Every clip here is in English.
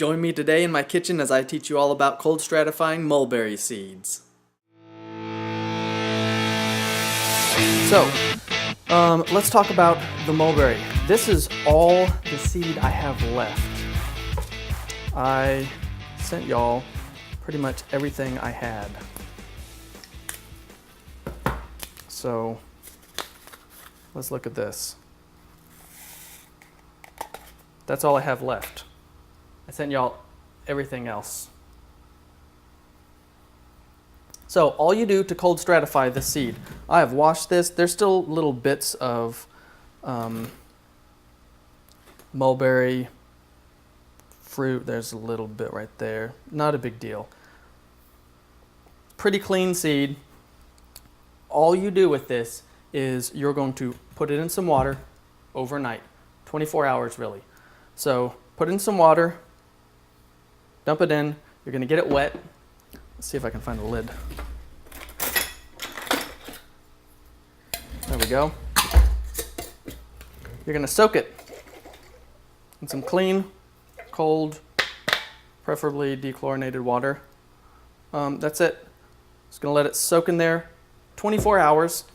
Join me today in my kitchen as I teach you all about cold stratifying mulberry seeds. So, let's talk about the mulberry. This is all the seed I have left. I sent y'all pretty much everything I had. So, let's look at this. That's all I have left. I sent y'all everything else. So all you do to cold stratify this seed, I have washed this. There's still little bits of mulberry fruit. There's a little bit right there. Not a big deal. Pretty clean seed. All you do with this is you're going to put it in some water overnight, 24 hours really. So put in some water, dump it in, you're going to get it wet. Let's see if I can find a lid. There we go. You're going to soak it in some clean, cold, preferably dechlorinated water. That's it. Just going to let it soak in there 24 hours.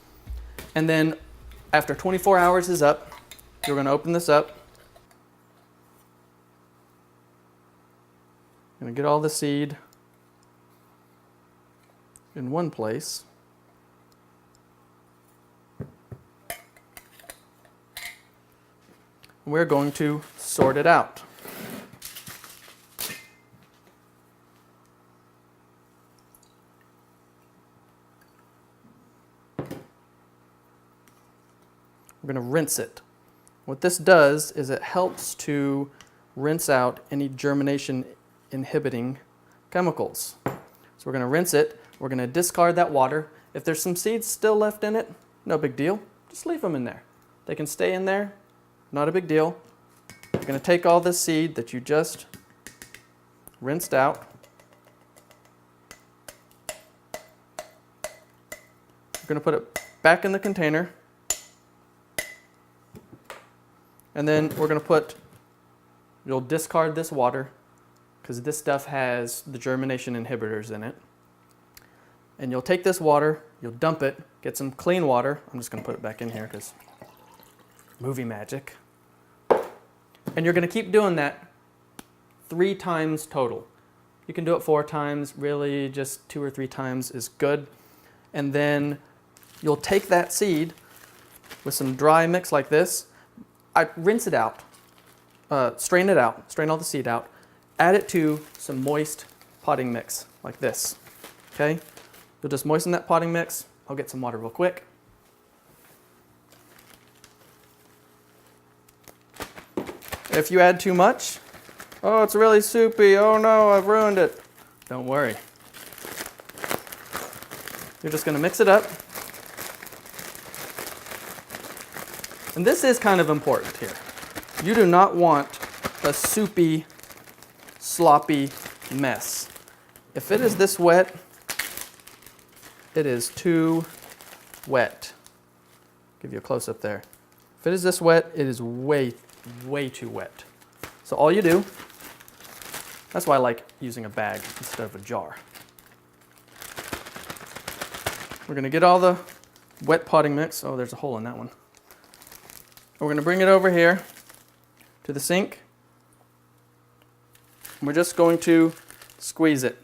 And then after 24 hours is up, you're going to open this up. Going to get all the seed in one place. We're going to sort it out. We're going to rinse it. What this does is it helps to rinse out any germination inhibiting chemicals. So we're going to rinse it. We're going to discard that water. If there's some seeds still left in it, no big deal. Just leave them in there. They can stay in there. Not a big deal. You're going to take all this seed that you just rinsed out. You're going to put it back in the container. And then we're going to you'll discard this water because this stuff has the germination inhibitors in it. And you'll take this water, you'll dump it, get some clean water. I'm just going to put it back in here because movie magic. And you're going to keep doing that 3 times total. You can do it 4 times, really just 2 or 3 times is good. And then you'll take that seed with some dry mix like this. I rinse it out, strain it out, strain all the seed out, add it to some moist potting mix like this, okay? You'll just moisten that potting mix. I'll get some water real quick. If you add too much, oh, it's really soupy, oh no, I've ruined it. Don't worry. You're just gonna mix it up. And this is kind of important here. You do not want a soupy, sloppy mess. If it is this wet, it is too wet. Give you a close up there. If it is this wet, it is way too wet. So all you do, that's why I like using a bag instead of a jar. We're going to get all the wet potting mix. Oh, there's a hole in that one. We're going to bring it over here to the sink. We're just going to squeeze it.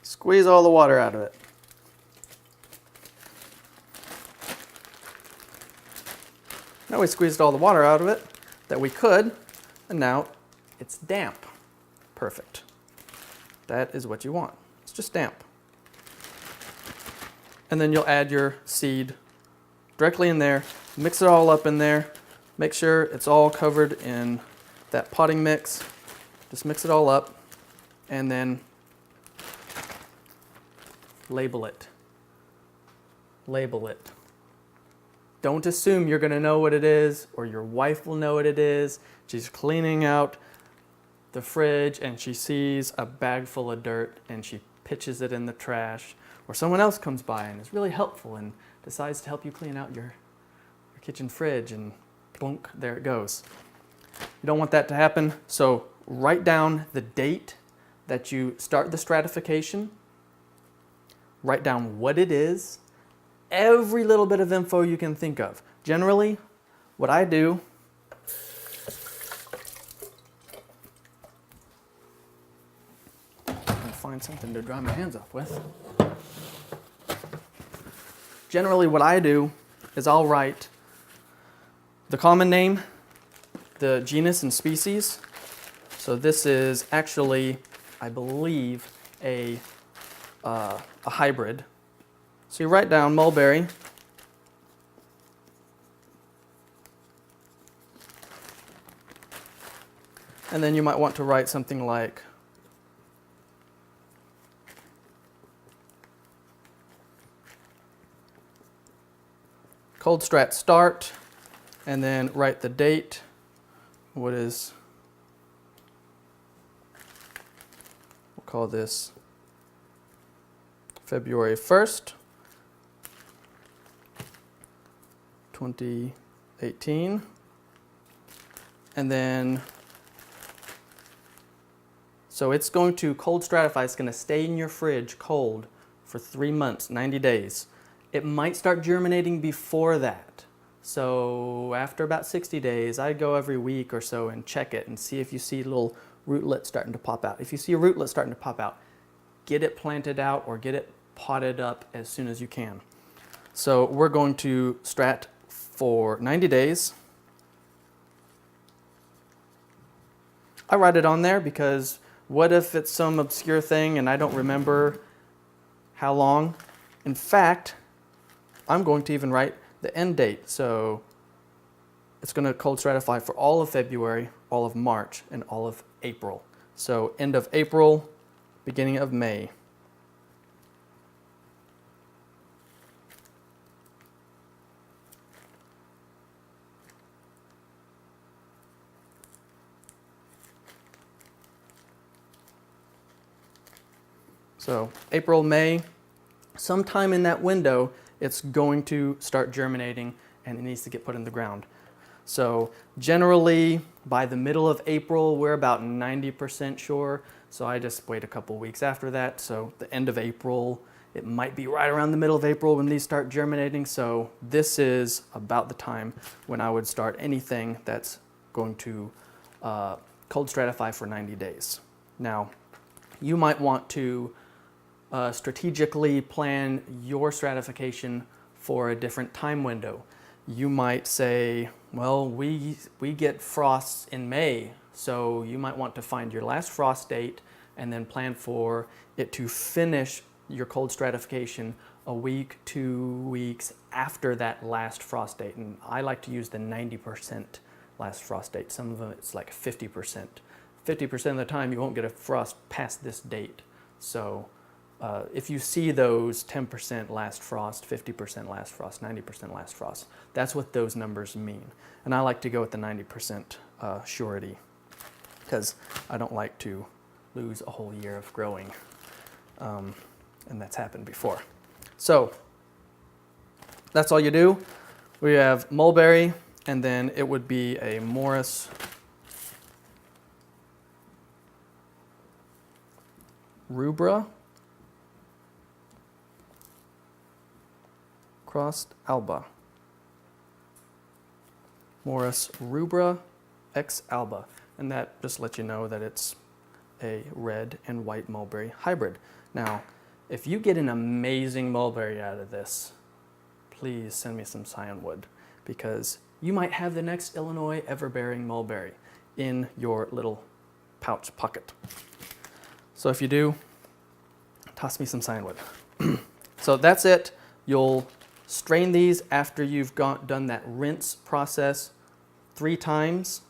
Squeeze all the water out of it. Now we squeezed all the water out of it that we could, and now it's damp. Perfect. That is what you want. It's just damp. And then you'll add your seed directly in there, mix it all up in there, make sure it's all covered in that potting mix. Just mix it all up, and then label it. Label it. Don't assume you're going to know what it is or your wife will know what it is. She's cleaning out the fridge and she sees a bag full of dirt and she pitches it in the trash. or someone else comes by and is really helpful and decides to help you clean out your kitchen fridge, and plunk, there it goes. You don't want that to happen, so write down the date that you start the stratification, write down what it is, every little bit of info you can think of. Generally, what I do, I'll find something to dry my hands off with. Generally, what I do is I'll write the common name, the genus and species. So this is actually, I believe, a hybrid. So you write down mulberry. And then you might want to write something like cold strat start, and then write the date. What is, we'll call this February 1st, 2018. And then, so it's going to cold stratify, it's going to stay in your fridge cold for 3 months, 90 days. It might start germinating before that. So after about 60 days, I go every week or so and check it and see if you see little rootlets starting to pop out. If you see a rootlet starting to pop out, get it planted out or get it potted up as soon as you can. So we're going to strat for 90 days. I write it on there because what if it's some obscure thing and I don't remember how long? In fact, I'm going to even write the end date. So it's going to cold stratify for all of February, all of March, and all of April. So end of April, beginning of May. So April, May, sometime in that window, it's going to start germinating and it needs to get put in the ground. So generally by the middle of April, we're about 90% sure. So I just wait a couple weeks after that. So the end of April, it might be right around the middle of April when these start germinating. So this is about the time when I would start anything that's going to cold stratify for 90 days. Now, you might want to strategically plan your stratification for a different time window. You might say, well, we get frosts in May, so you might want to find your last frost date and then plan for it to finish your cold stratification a week, 2 weeks after that last frost date. And I like to use the 90% last frost date. Some of them it's like 50%. 50% of the time you won't get a frost past this date. So if you see those 10% last frost, 50% last frost, 90% last frost, that's what those numbers mean. And I like to go with the 90% surety because I don't like to lose a whole year of growing. And that's happened before. So that's all you do. We have mulberry, and then it would be a Morris rubra crossed alba. Morris rubra X alba. And that just lets you know that it's a red and white mulberry hybrid. Now, if you get an amazing mulberry out of this, please send me some cyanwood, because you might have the next Illinois ever-bearing mulberry in your little pouch pocket. So if you do, toss me some cyanwood. So that's it. You'll strain these after you've done that rinse process 3 times,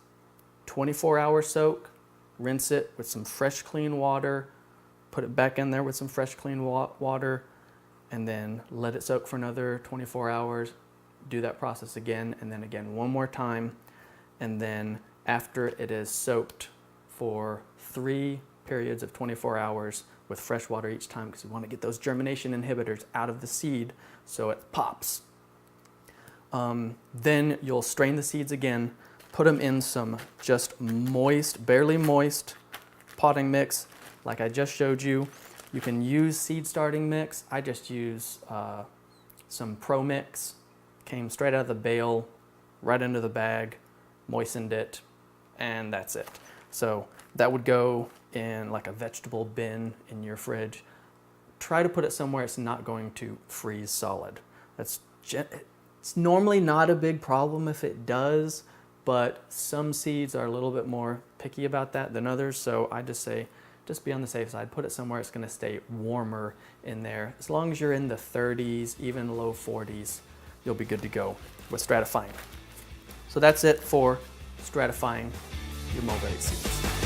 24-hour soak, rinse it with some fresh clean water, put it back in there with some fresh clean water, and then let it soak for another 24 hours. Do that process again, and then again one more time. And then after it is soaked for 3 periods of 24 hours, with fresh water each time because we want to get those germination inhibitors out of the seed so it pops. Then you'll strain the seeds again, put them in some just moist, barely moist potting mix like I just showed you. You can use seed starting mix. I just use some Pro Mix, came straight out of the bale, right into the bag, moistened it, and that's it. So that would go in like a vegetable bin in your fridge. Try to put it somewhere it's not going to freeze solid. It's normally not a big problem if it does, but some seeds are a little bit more picky about that than others. So I just say, just be on the safe side. Put it somewhere it's going to stay warmer in there. As long as you're in the 30s, even low 40s, you'll be good to go with stratifying. So that's it for stratifying your mulberry seeds.